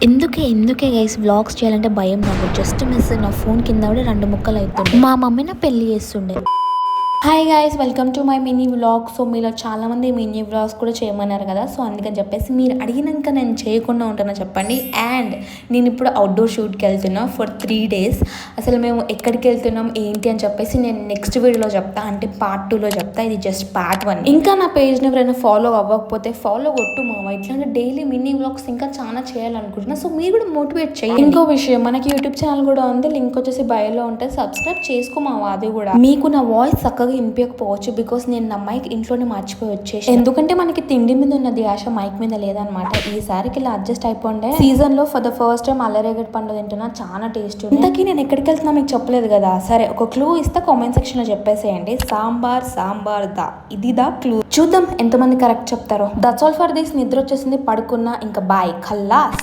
ఎందుకే guys vlogs చేయాలంటే భయం నాకు. జస్ట్ మిస్ నా ఫోన్ కింద కూడా 2 ముక్కలు అవుతుండే. మా మమ్మీ నా పెళ్లి చేస్తుండే. Hi guys, welcome to my mini vlog. So మీలో చాలామంది మినీ వ్లాగ్స్ కూడా చేయమన్నారు కదా, సో అందుకని చెప్పేసి మీరు అడిగినాక నేను చేయకుండా ఉంటానో చెప్పండి. అండ్ నేను ఇప్పుడు అవుట్డోర్ షూట్కి వెళ్తున్నా ఫర్ 3 days. అసలు మేము ఎక్కడికి వెళ్తున్నాం ఏంటి అని చెప్పేసి నేను నెక్స్ట్ వీడియోలో చెప్తా, అంటే పార్ట్ 2లో చెప్తా. ఇది జస్ట్ పార్ట్ 1. ఇంకా నా పేజ్ని ఎవరైనా ఫాలో అవ్వకపోతే ఫాలో కొట్టు మావా. ఇట్లాంటి డైలీ మినీ వ్లాగ్స్ ఇంకా చాలా చేయాలనుకుంటున్నా, సో మీరు కూడా మోటివేట్ చేయండి. ఇంకో విషయం, మనకి యూట్యూబ్ ఛానల్ కూడా ఉంది, లింక్ వచ్చేసి బయోలో ఉంటుంది, సబ్స్క్రైబ్ చేసుకోమావా. అది కూడా మీకు నా వాయిస్ చక్కగా వినిపించకపోవచ్చు, బికాస్ నేను నా మైక్ ఇంట్లోనే మర్చిపోయి వచ్చేసి, ఎందుకంటే మనకి తిండి మీద ఉన్నది ఆశ మైక్ మీద లేదనమాట. ఈసారికి ఇలా అడ్జస్ట్ అయిపోండే. సీజన్ లో ఫర్ ద ఫస్ట్ టైం అల్లరేగడి పండు తింటున్నా, చాలా టేస్ట్. ఇంతకీ నేను ఎక్కడికి వెళ్తున్నా మీకు చెప్పలేదు కదా. సరే, ఒక క్లూ ఇస్తే కామెంట్ సెక్షన్ లో చెప్పేసేయండి. సాంబార్ దా, ఇది దా క్లూ. చూద్దాం ఎంతమంది కరెక్ట్ చెప్తారో. That's all for this. నిద్ర వచ్చేసింది, పడుకున్నా. ఇంకా బాయ్, ఖల్లాస్.